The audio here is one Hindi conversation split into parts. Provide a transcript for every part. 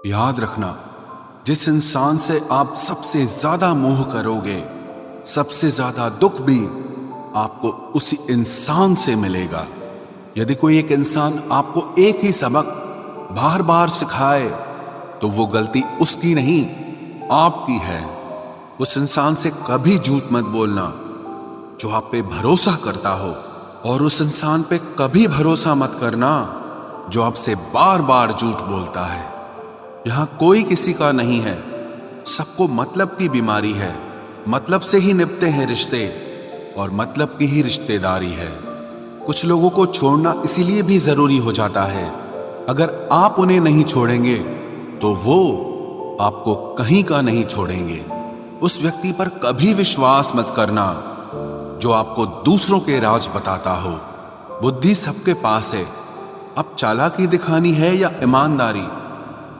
याद रखना, जिस इंसान से आप सबसे ज्यादा मोह करोगे, सबसे ज्यादा दुख भी आपको उसी इंसान से मिलेगा। यदि कोई एक इंसान आपको एक ही सबक बार बार सिखाए तो वो गलती उसकी नहीं, आपकी है। उस इंसान से कभी झूठ मत बोलना जो आप पे भरोसा करता हो, और उस इंसान पे कभी भरोसा मत करना जो आपसे बार बार झूठ बोलता है। यहां कोई किसी का नहीं है, सबको मतलब की बीमारी है। मतलब से ही निभते हैं रिश्ते, और मतलब की ही रिश्तेदारी है। कुछ लोगों को छोड़ना इसीलिए भी जरूरी हो जाता है, अगर आप उन्हें नहीं छोड़ेंगे तो वो आपको कहीं का नहीं छोड़ेंगे। उस व्यक्ति पर कभी विश्वास मत करना जो आपको दूसरों के राज बताता हो। बुद्धि सबके पास है, अब चालाकी दिखानी है या ईमानदारी,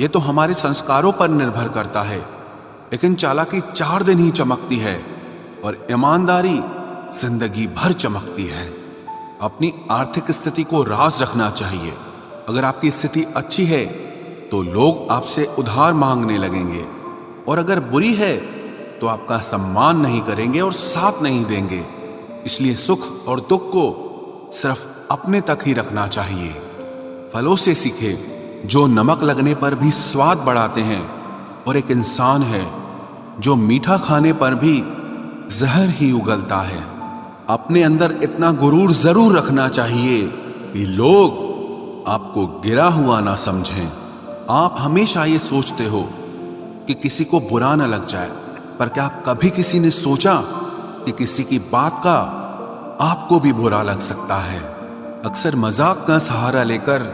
ये तो हमारे संस्कारों पर निर्भर करता है। लेकिन चालाकी 4 दिन ही चमकती है और ईमानदारी जिंदगी भर चमकती है। अपनी आर्थिक स्थिति को राज रखना चाहिए। अगर आपकी स्थिति अच्छी है तो लोग आपसे उधार मांगने लगेंगे, और अगर बुरी है तो आपका सम्मान नहीं करेंगे और साथ नहीं देंगे। इसलिए सुख और दुख को सिर्फ अपने तक ही रखना चाहिए। फलों से सीखे जो नमक लगने पर भी स्वाद बढ़ाते हैं, और एक इंसान है जो मीठा खाने पर भी जहर ही उगलता है। अपने अंदर इतना गुरूर जरूर रखना चाहिए कि लोग आपको गिरा हुआ ना समझें। आप हमेशा ये सोचते हो कि किसी को बुरा ना लग जाए, पर क्या कभी किसी ने सोचा कि किसी की बात का आपको भी बुरा लग सकता है? अक्सर मजाक का सहारा लेकर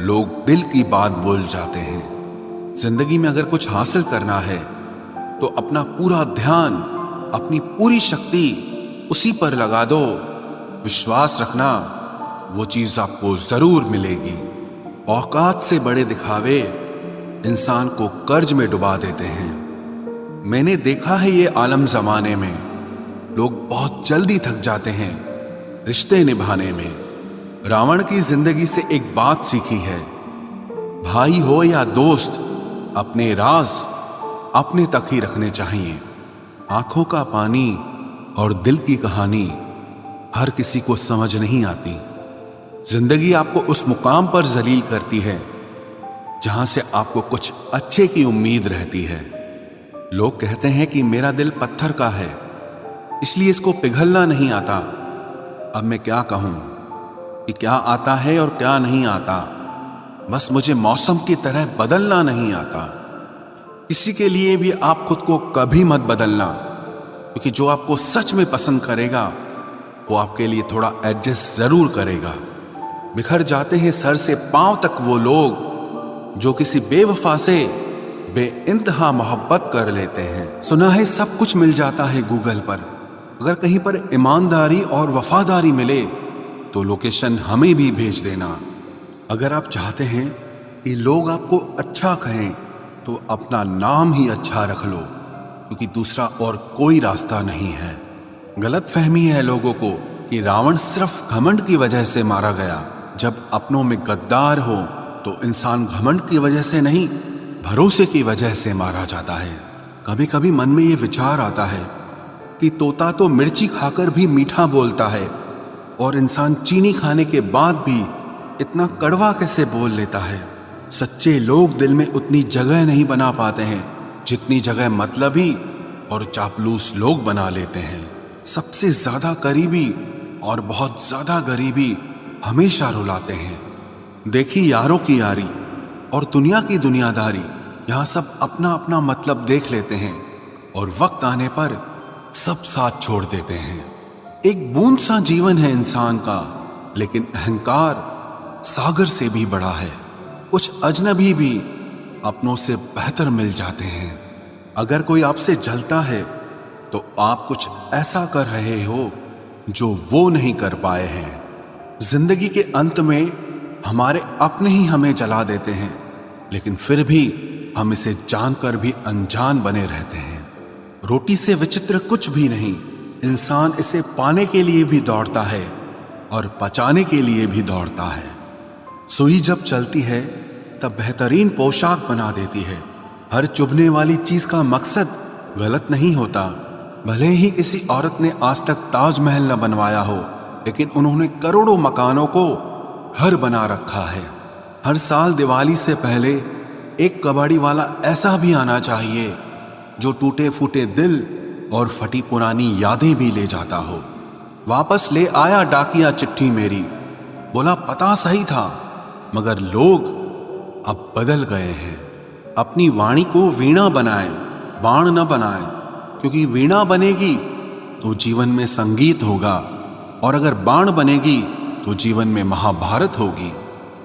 लोग दिल की बात बोल जाते हैं। जिंदगी में अगर कुछ हासिल करना है तो अपना पूरा ध्यान, अपनी पूरी शक्ति उसी पर लगा दो। विश्वास रखना, वो चीज आपको जरूर मिलेगी। औकात से बड़े दिखावे इंसान को कर्ज में डुबा देते हैं। मैंने देखा है ये आलम जमाने में लोग बहुत जल्दी थक जाते हैं रिश्ते निभाने में। रावण की जिंदगी से एक बात सीखी है, भाई हो या दोस्त, अपने राज अपने तक ही रखने चाहिए। आंखों का पानी और दिल की कहानी हर किसी को समझ नहीं आती। जिंदगी आपको उस मुकाम पर जलील करती है जहां से आपको कुछ अच्छे की उम्मीद रहती है। लोग कहते हैं कि मेरा दिल पत्थर का है, इसलिए इसको पिघलना नहीं आता। अब मैं क्या कहूं कि क्या आता है और क्या नहीं आता। बस मुझे मौसम की तरह बदलना नहीं आता। किसी के लिए भी आप खुद को कभी मत बदलना, क्योंकि जो आपको सच में पसंद करेगा वो आपके लिए थोड़ा एडजस्ट जरूर करेगा। बिखर जाते हैं सर से पांव तक वो लोग जो किसी बेवफा से बेइंतहा मोहब्बत कर लेते हैं। सुना है सब कुछ मिल जाता है गूगल पर, अगर कहीं पर ईमानदारी और वफादारी मिले तो लोकेशन हमें भी भेज देना। अगर आप चाहते हैं कि लोग आपको अच्छा कहें तो अपना नाम ही अच्छा रख लो, क्योंकि दूसरा और कोई रास्ता नहीं है। गलत फहमी है लोगों को कि रावण सिर्फ घमंड की वजह से मारा गया। जब अपनों में गद्दार हो तो इंसान घमंड की वजह से नहीं, भरोसे की वजह से मारा जाता है। कभी कभी मन में ये विचार आता है कि तोता तो मिर्ची खाकर भी मीठा बोलता है, और इंसान चीनी खाने के बाद भी इतना कड़वा कैसे बोल लेता है। सच्चे लोग दिल में उतनी जगह नहीं बना पाते हैं जितनी जगह मतलबी और चापलूस लोग बना लेते हैं। सबसे ज्यादा करीबी और बहुत ज्यादा गरीबी हमेशा रुलाते हैं। देखी यारों की यारी और दुनिया की दुनियादारी, यहाँ सब अपना अपना मतलब देख लेते हैं और वक्त आने पर सब साथ छोड़ देते हैं। एक बूंद सा जीवन है इंसान का, लेकिन अहंकार सागर से भी बड़ा है। कुछ अजनबी भी अपनों से बेहतर मिल जाते हैं। अगर कोई आपसे जलता है तो आप कुछ ऐसा कर रहे हो जो वो नहीं कर पाए हैं। जिंदगी के अंत में हमारे अपने ही हमें जला देते हैं, लेकिन फिर भी हम इसे जानकर भी अनजान बने रहते हैं। रोटी से विचित्र कुछ भी नहीं, इंसान इसे पाने के लिए भी दौड़ता है और पचाने के लिए भी दौड़ता है। सुई जब चलती है तब बेहतरीन पोशाक बना देती है। हर चुभने वाली चीज का मकसद गलत नहीं होता। भले ही किसी औरत ने आज तक ताजमहल न बनवाया हो, लेकिन उन्होंने करोड़ों मकानों को घर बना रखा है। हर साल दिवाली से पहले एक कबाड़ी वाला ऐसा भी आना चाहिए जो टूटे फूटे दिल और फटी पुरानी यादें भी ले जाता हो। वापस ले आया डाकिया चिट्ठी मेरी, बोला पता सही था मगर लोग अब बदल गए हैं। अपनी वाणी को वीणा बनाए, बाण न बनाए, क्योंकि वीणा बनेगी तो जीवन में संगीत होगा और अगर बाण बनेगी तो जीवन में महाभारत होगी।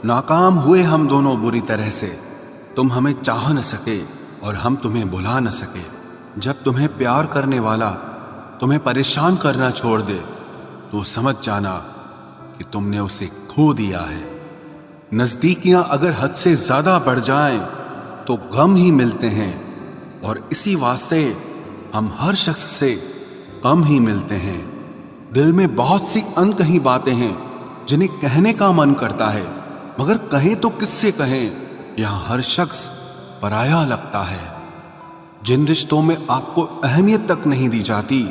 नाकाम हुए हम दोनों बुरी तरह से, तुम हमें चाह न सके और हम तुम्हें भुला न सके। जब तुम्हें प्यार करने वाला तुम्हें परेशान करना छोड़ दे तो समझ जाना कि तुमने उसे खो दिया है। नजदीकियां अगर हद से ज्यादा बढ़ जाएं तो गम ही मिलते हैं, और इसी वास्ते हम हर शख्स से कम ही मिलते हैं। दिल में बहुत सी अनकही बातें हैं जिन्हें कहने का मन करता है, मगर कहें तो किससे कहें, यहां हर शख्स पराया लगता है। जिन रिश्तों में आपको अहमियत तक नहीं दी जाती,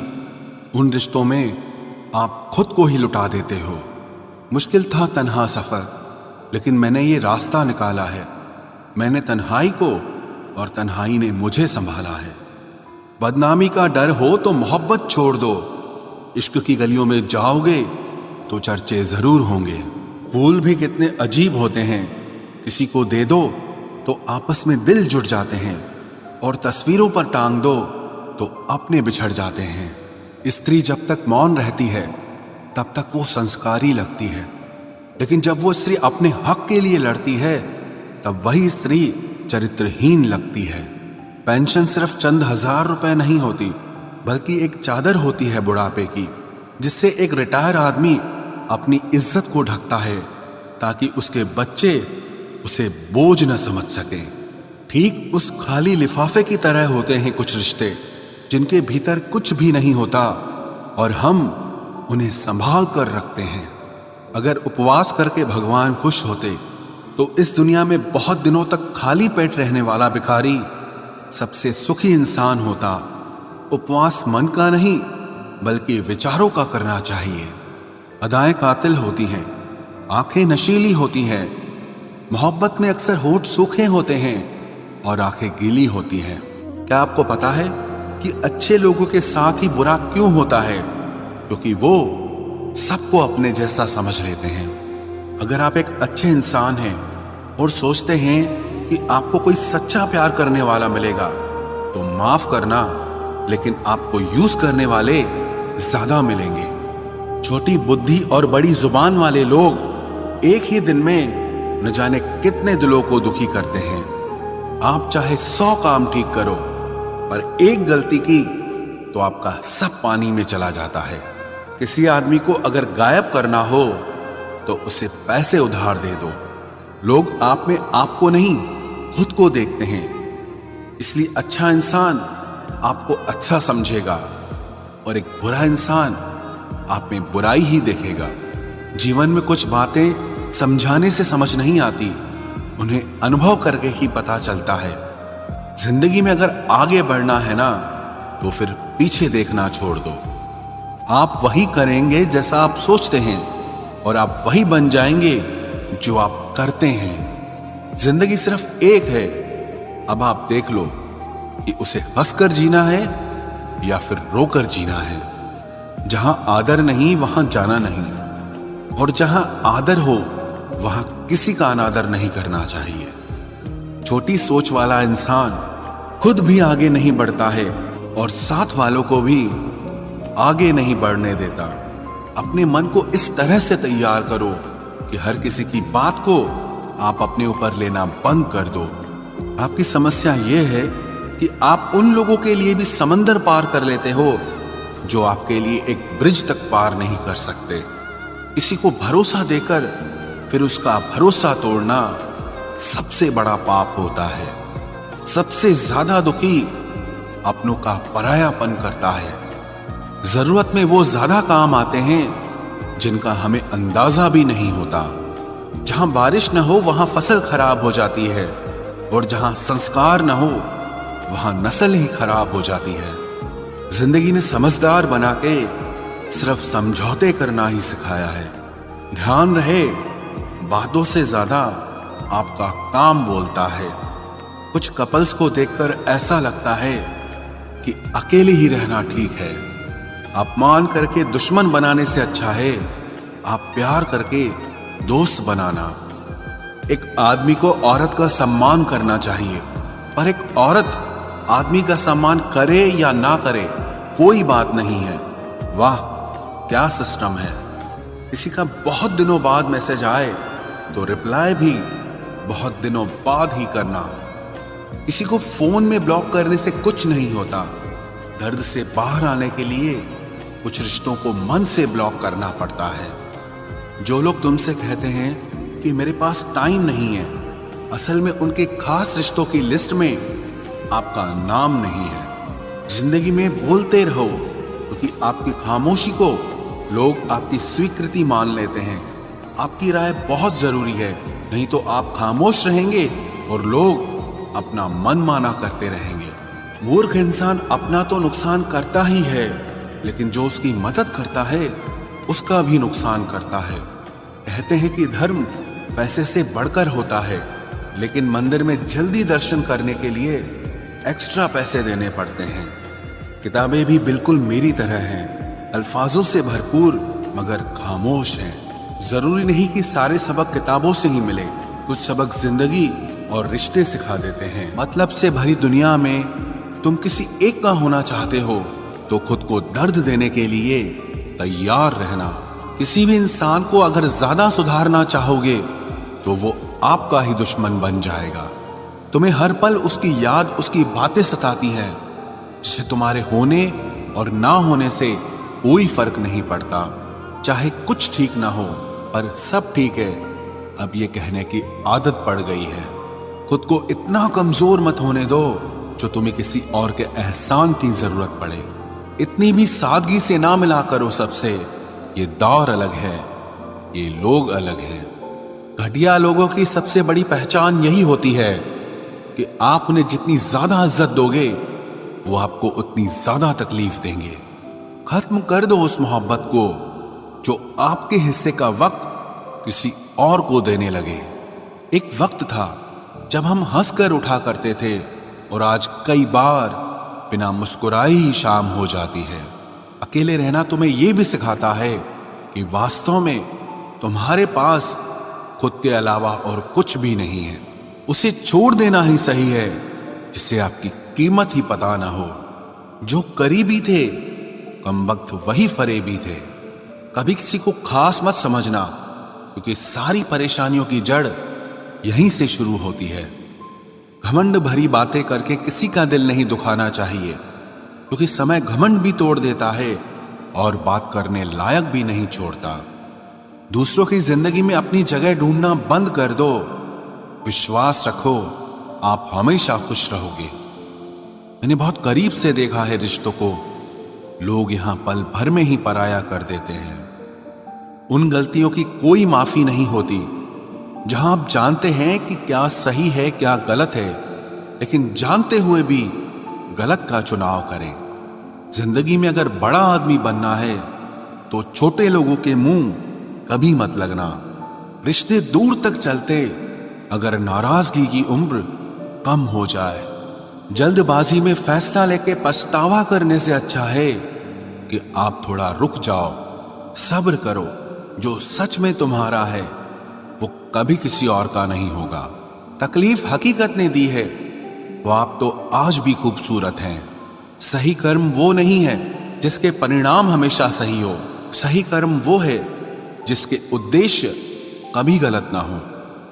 उन रिश्तों में आप खुद को ही लुटा देते हो। मुश्किल था तन्हा सफर, लेकिन मैंने ये रास्ता निकाला है। मैंने तन्हाई को और तन्हाई ने मुझे संभाला है। बदनामी का डर हो तो मोहब्बत छोड़ दो, इश्क की गलियों में जाओगे तो चर्चे जरूर होंगे। फूल भी कितने अजीब होते हैं, किसी को दे दो तो आपस में दिल जुट जाते हैं, और तस्वीरों पर टांग दो तो अपने बिछड़ जाते हैं। स्त्री जब तक मौन रहती है तब तक वो संस्कारी लगती है, लेकिन जब वो स्त्री अपने हक के लिए लड़ती है तब वही स्त्री चरित्रहीन लगती है। पेंशन सिर्फ चंद हजार रुपए नहीं होती, बल्कि एक चादर होती है बुढ़ापे की, जिससे एक रिटायर आदमी अपनी इज्जत को ढकता है ताकि उसके बच्चे उसे बोझ न समझ सके। ठीक उस खाली लिफाफे की तरह होते हैं कुछ रिश्ते जिनके भीतर कुछ भी नहीं होता और हम उन्हें संभाल कर रखते हैं। अगर उपवास करके भगवान खुश होते तो इस दुनिया में बहुत दिनों तक खाली पेट रहने वाला भिखारी सबसे सुखी इंसान होता। उपवास मन का नहीं बल्कि विचारों का करना चाहिए। अदाएं कातिल होती हैं, आंखें नशीली होती हैं। मोहब्बत में अक्सर होठ सूखे होते हैं और आंखें गीली होती हैं। क्या आपको पता है कि अच्छे लोगों के साथ ही बुरा क्यों होता है? क्योंकि वो सबको अपने जैसा समझ लेते हैं। अगर आप एक अच्छे इंसान हैं और सोचते हैं कि आपको कोई सच्चा प्यार करने वाला मिलेगा तो माफ करना, लेकिन आपको यूज करने वाले ज्यादा मिलेंगे। छोटी बुद्धि और बड़ी जुबान वाले लोग एक ही दिन में न जाने कितने दिलों को दुखी करते हैं। आप चाहे 100 काम ठीक करो, पर एक गलती की तो आपका सब पानी में चला जाता है। किसी आदमी को अगर गायब करना हो तो उसे पैसे उधार दे दो। लोग आप में आपको नहीं खुद को देखते हैं, इसलिए अच्छा इंसान आपको अच्छा समझेगा और एक बुरा इंसान आप में बुराई ही देखेगा। जीवन में कुछ बातें समझाने से समझ नहीं आती, उन्हें अनुभव करके ही पता चलता है। जिंदगी में अगर आगे बढ़ना है ना तो फिर पीछे देखना छोड़ दो। आप वही करेंगे जैसा आप सोचते हैं और आप वही बन जाएंगे जो आप करते हैं। जिंदगी सिर्फ एक है, अब आप देख लो कि उसे हंसकर जीना है या फिर रोकर जीना है। जहां आदर नहीं वहां जाना नहीं, और जहां आदर हो वहां किसी का अनादर नहीं करना चाहिए। छोटी सोच वाला इंसान खुद भी आगे नहीं बढ़ता है और साथ वालों को भी आगे नहीं बढ़ने देता। अपने मन को इस तरह से तैयार करो कि हर किसी की बात को आप अपने ऊपर लेना बंद कर दो। आपकी समस्या यह है कि आप उन लोगों के लिए भी समंदर पार कर लेते हो जो आपके लिए एक ब्रिज तक पार नहीं कर सकते। किसी को भरोसा देकर फिर उसका भरोसा तोड़ना सबसे बड़ा पाप होता है। सबसे ज्यादा दुखी अपनों का परायापन करता है। जरूरत में वो ज्यादा काम आते हैं जिनका हमें अंदाजा भी नहीं होता। जहां बारिश न हो वहां फसल खराब हो जाती है, और जहां संस्कार न हो वहां नस्ल ही खराब हो जाती है। जिंदगी ने समझदार बना के सिर्फ समझौते करना ही सिखाया है। ध्यान रहे, बातों से ज्यादा आपका काम बोलता है। कुछ कपल्स को देखकर ऐसा लगता है कि अकेले ही रहना ठीक है। अपमान करके दुश्मन बनाने से अच्छा है आप प्यार करके दोस्त बनाना। एक आदमी को औरत का सम्मान करना चाहिए, पर एक औरत आदमी का सम्मान करे या ना करे कोई बात नहीं है। वाह क्या सिस्टम है। किसी का बहुत दिनों बाद मैसेज आए तो रिप्लाई भी बहुत दिनों बाद ही करना। किसी को फोन में ब्लॉक करने से कुछ नहीं होता। दर्द से बाहर आने के लिए कुछ रिश्तों को मन से ब्लॉक करना पड़ता है। जो लोग तुमसे कहते हैं कि मेरे पास टाइम नहीं है, असल में उनके खास रिश्तों की लिस्ट में आपका नाम नहीं है। जिंदगी में बोलते रहो, क्योंकि आपकी खामोशी को लोग आपकी स्वीकृति मान लेते हैं। आपकी राय बहुत जरूरी है, नहीं तो आप खामोश रहेंगे और लोग अपना मन माना करते रहेंगे। मूर्ख इंसान अपना तो नुकसान करता ही है, लेकिन जो उसकी मदद करता है उसका भी नुकसान करता है। कहते हैं कि धर्म पैसे से बढ़कर होता है, लेकिन मंदिर में जल्दी दर्शन करने के लिए एक्स्ट्रा पैसे देने पड़ते हैं। किताबें भी बिल्कुल मेरी तरह हैं, अल्फाजों से भरपूर मगर खामोश हैं। जरूरी नहीं कि सारे सबक किताबों से ही मिले, कुछ सबक जिंदगी और रिश्ते सिखा देते हैं। मतलब से भरी दुनिया में तुम किसी एक का होना चाहते हो तो खुद को दर्द देने के लिए तैयार रहना। किसी भी इंसान को अगर ज्यादा सुधारना चाहोगे तो वो आपका ही दुश्मन बन जाएगा। तुम्हें हर पल उसकी याद, उसकी बातें सताती हैं, जिसे तुम्हारे होने और ना होने से कोई फर्क नहीं पड़ता। चाहे कुछ ठीक ना हो पर सब ठीक है, अब ये कहने की आदत पड़ गई है। खुद को इतना कमजोर मत होने दो जो तुम्हें किसी और के एहसान की जरूरत पड़े। इतनी भी सादगी से ना मिला करो सबसे। ये दौर अलग है, ये लोग अलग हैं। घटिया लोगों की सबसे बड़ी पहचान यही होती है कि आप उन्हें जितनी ज्यादा इज्जत दोगे वो आपको उतनी ज्यादा तकलीफ देंगे। खत्म कर दो उस मोहब्बत को जो आपके हिस्से का वक्त किसी और को देने लगे। एक वक्त था जब हम हंसकर उठा करते थे, और आज कई बार बिना मुस्कुराए ही शाम हो जाती है। अकेले रहना तुम्हें यह भी सिखाता है कि वास्तव में तुम्हारे पास खुद के अलावा और कुछ भी नहीं है। उसे छोड़ देना ही सही है जिसे आपकी कीमत ही पता ना हो। जो करीबी थे कमबख्त वही फरेबी थे। कभी किसी को खास मत समझना, क्योंकि सारी परेशानियों की जड़ यहीं से शुरू होती है। घमंड भरी बातें करके किसी का दिल नहीं दुखाना चाहिए, क्योंकि समय घमंड भी तोड़ देता है और बात करने लायक भी नहीं छोड़ता। दूसरों की जिंदगी में अपनी जगह ढूंढना बंद कर दो। विश्वास रखो, आप हमेशा खुश रहोगे। मैंने बहुत करीब से देखा है रिश्तों को, लोग यहां पल भर में ही पराया कर देते हैं। उन गलतियों की कोई माफी नहीं होती जहां आप जानते हैं कि क्या सही है क्या गलत है, लेकिन जानते हुए भी गलत का चुनाव करें। जिंदगी में अगर बड़ा आदमी बनना है तो छोटे लोगों के मुंह कभी मत लगना। रिश्ते दूर तक चलते अगर नाराजगी की उम्र कम हो जाए। जल्दबाजी में फैसला लेके पछतावा करने से अच्छा है कि आप थोड़ा रुक जाओ, सब्र करो। जो सच में तुम्हारा है वो कभी किसी और का नहीं होगा। तकलीफ हकीकत ने दी है, वो आप तो आज भी खूबसूरत हैं। सही कर्म वो नहीं है जिसके परिणाम हमेशा सही हो। सही कर्म वो है जिसके उद्देश्य कभी गलत ना हो।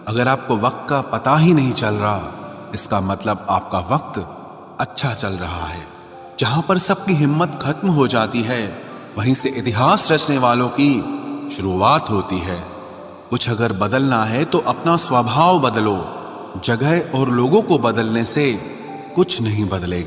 अगर आपको वक्त का पता ही नहीं चल रहा, इसका मतलब आपका वक्त अच्छा चल रहा है। जहां पर सबकी हिम्मत खत्म हो जाती है, वहीं से इतिहास रचने वालों की शुरुआत होती है। कुछ अगर बदलना है तो अपना स्वभाव बदलो। जगह और लोगों को बदलने से कुछ नहीं बदलेगा।